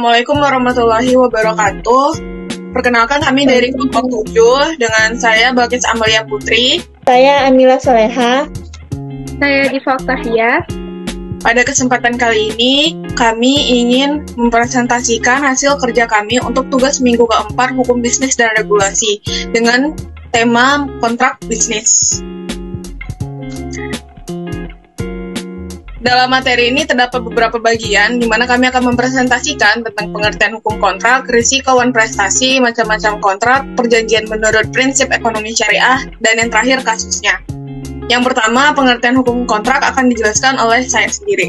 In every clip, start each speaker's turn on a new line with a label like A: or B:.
A: Assalamualaikum warahmatullahi wabarakatuh. Perkenalkan kami dari kelompok 7 dengan saya Balkis Amalia Putri.
B: Saya Amila Soleha.
C: Saya Diva Oktavia.
A: Pada kesempatan kali ini, kami ingin mempresentasikan hasil kerja kami untuk tugas minggu keempat Hukum Bisnis dan Regulasi dengan tema kontrak bisnis. Dalam materi ini terdapat beberapa bagian di mana kami akan mempresentasikan tentang pengertian hukum kontrak, risiko wan prestasi, macam-macam kontrak, perjanjian menurut prinsip ekonomi syariah, dan yang terakhir kasusnya. Yang pertama, pengertian hukum kontrak akan dijelaskan oleh saya sendiri.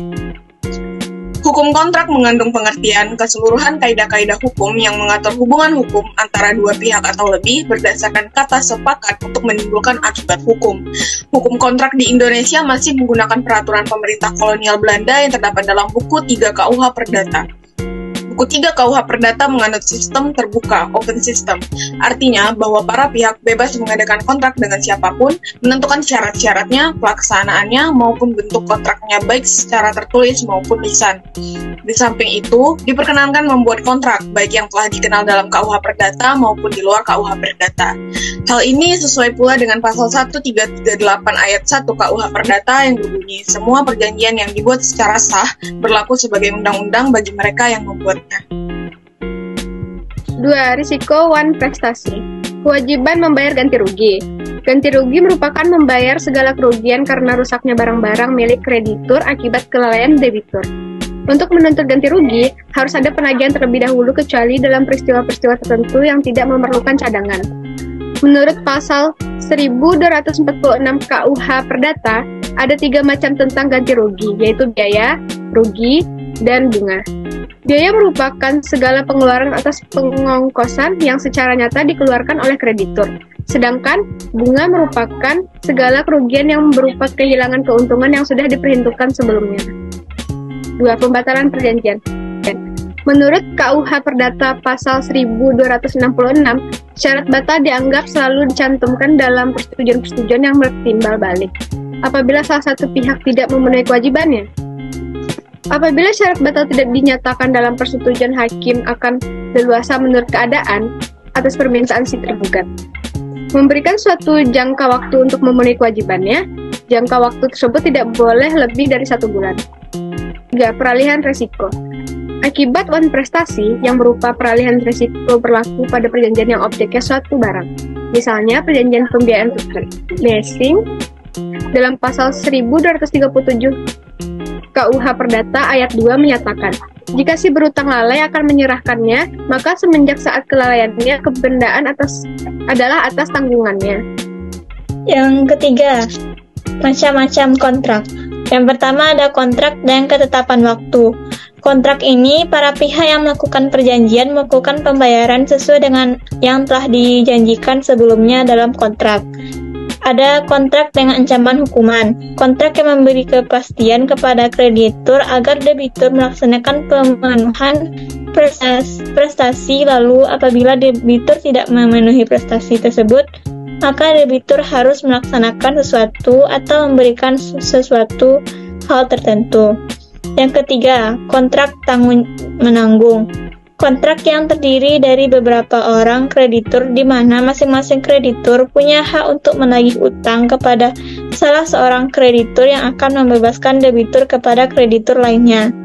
A: Hukum kontrak mengandung pengertian keseluruhan kaidah-kaidah hukum yang mengatur hubungan hukum antara dua pihak atau lebih berdasarkan kata sepakat untuk menimbulkan akibat hukum. Hukum kontrak di Indonesia masih menggunakan peraturan pemerintah kolonial Belanda yang terdapat dalam buku 3 KUH Perdata. Buku 3 KUH Perdata menganut sistem terbuka, open system. Artinya bahwa para pihak bebas mengadakan kontrak dengan siapapun, menentukan syarat-syaratnya, pelaksanaannya, maupun bentuk kontraknya baik secara tertulis maupun lisan. Di samping itu, diperkenankan membuat kontrak, baik yang telah dikenal dalam KUH Perdata maupun di luar KUH Perdata. Hal ini sesuai pula dengan pasal 1338 ayat 1 KUH Perdata yang berbunyi, semua perjanjian yang dibuat secara sah berlaku sebagai undang-undang bagi mereka yang membuat.
C: 2. Risiko wan prestasi. Kewajiban membayar ganti rugi. Ganti rugi merupakan membayar segala kerugian karena rusaknya barang-barang milik kreditur akibat kelalaian debitur. Untuk menuntut ganti rugi, harus ada penagihan terlebih dahulu kecuali dalam peristiwa-peristiwa tertentu yang tidak memerlukan cadangan. Menurut pasal 1246 KUH Perdata, ada 3 macam tentang ganti rugi, yaitu biaya, rugi, dan bunga. Biaya merupakan segala pengeluaran atas pengongkosan yang secara nyata dikeluarkan oleh kreditur. Sedangkan bunga merupakan segala kerugian yang berupa kehilangan keuntungan yang sudah diperhitungkan sebelumnya. 2. Pembatalan perjanjian. Menurut KUH Perdata pasal 1266, syarat batal dianggap selalu dicantumkan dalam persetujuan-persetujuan yang bertimbal balik apabila salah satu pihak tidak memenuhi kewajibannya. Apabila syarat batal tidak dinyatakan dalam persetujuan, hakim akan leluasa menurut keadaan atas permintaan si tergugat memberikan suatu jangka waktu untuk memenuhi kewajibannya. Jangka waktu tersebut tidak boleh lebih dari 1 bulan. 3. Peralihan resiko. Akibat wan prestasi yang berupa peralihan resiko berlaku pada perjanjian yang objeknya suatu barang. Misalnya perjanjian pembiayaan leasing dalam pasal 1237 KUH Perdata ayat 2 menyatakan, jika si berutang lalai akan menyerahkannya, maka semenjak saat kelalaiannya, kebendaan adalah atas tanggungannya.
B: Yang ketiga, macam-macam kontrak. Yang pertama ada kontrak dan ketetapan waktu. Kontrak ini, para pihak yang melakukan perjanjian melakukan pembayaran sesuai dengan yang telah dijanjikan sebelumnya dalam kontrak. Ada kontrak dengan ancaman hukuman. Kontrak yang memberi kepastian kepada kreditur agar debitur melaksanakan pemenuhan prestasi, lalu apabila debitur tidak memenuhi prestasi tersebut, maka debitur harus melaksanakan sesuatu atau memberikan sesuatu hal tertentu. Yang ketiga, kontrak tanggung-menanggung. Kontrak yang terdiri dari beberapa orang kreditur di mana masing-masing kreditur punya hak untuk menagih utang kepada salah seorang kreditur yang akan membebaskan debitur kepada kreditur lainnya.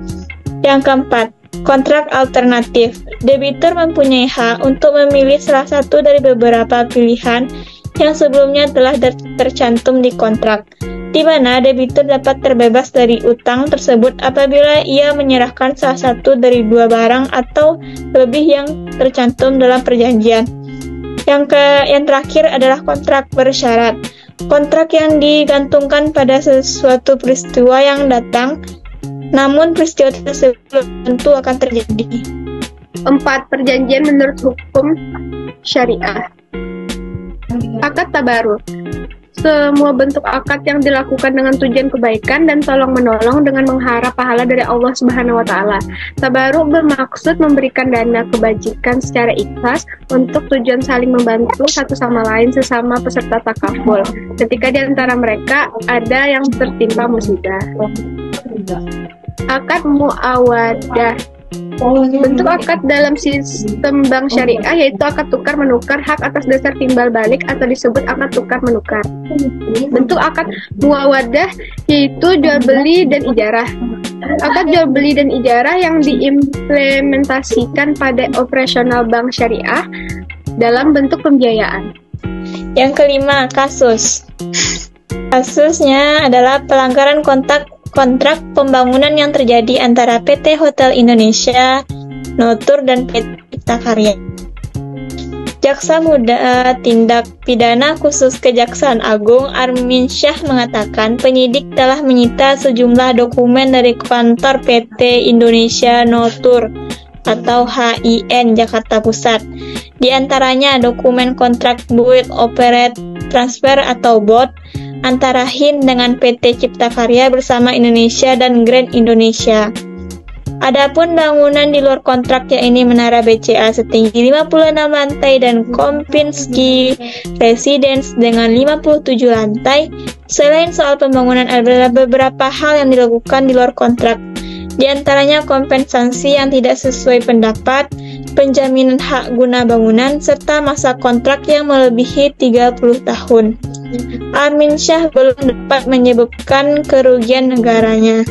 B: Yang keempat, kontrak alternatif. Debitur mempunyai hak untuk memilih salah satu dari beberapa pilihan yang sebelumnya telah tercantum di kontrak, di mana debitur dapat terbebas dari utang tersebut apabila ia menyerahkan salah satu dari 2 barang atau lebih yang tercantum dalam perjanjian. Yang terakhir adalah kontrak bersyarat. Kontrak yang digantungkan pada sesuatu peristiwa yang datang, namun peristiwa tersebut tentu akan terjadi.
C: 4. Perjanjian menurut hukum syariah. Akad tabarur. Semua bentuk akad yang dilakukan dengan tujuan kebaikan dan tolong-menolong dengan mengharap pahala dari Allah Subhanahu wa Ta'ala. Tabaruk bermaksud memberikan dana kebajikan secara ikhlas untuk tujuan saling membantu satu sama lain sesama peserta takaful ketika di antara mereka ada yang tertimpa musibah. Akad muawadah. Bentuk akad dalam sistem bank syariah yaitu akad tukar menukar hak atas dasar timbal balik atau disebut akad tukar menukar. Bentuk akad muawadah yaitu jual beli dan ijarah. Akad jual beli dan ijarah yang diimplementasikan pada operasional bank syariah dalam bentuk pembiayaan.
B: Yang kelima, kasus. Kasusnya adalah pelanggaran kontrak pembangunan yang terjadi antara PT Hotel Indonesia, Notur, dan PT Cipta Karya. Jaksa Muda Tindak Pidana Khusus Kejaksaan Agung Arminsyah mengatakan penyidik telah menyita sejumlah dokumen dari kantor PT Indonesia Notur atau HIN Jakarta Pusat. Di antaranya dokumen kontrak Build Operate Transfer atau BOT antara HIN dengan PT Cipta Karya bersama Indonesia dan Grand Indonesia. Adapun bangunan di luar kontrak yakni Menara BCA setinggi 56 lantai dan Kempinski Residence dengan 57 lantai. Selain soal pembangunan, ada beberapa hal yang dilakukan di luar kontrak. Di antaranya kompensasi yang tidak sesuai pendapat, penjaminan hak guna bangunan, serta masa kontrak yang melebihi 30 tahun. Arminsyah belum dapat menyebutkan kerugian negaranya.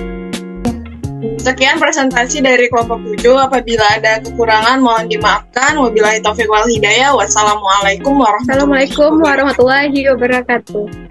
A: Sekian presentasi dari kelompok 7. Apabila ada kekurangan mohon dimaafkan. Wabillahi taufiq wal hidayah. Wassalamualaikum warahmatullahi wabarakatuh.
C: Assalamualaikum warahmatullahi wabarakatuh.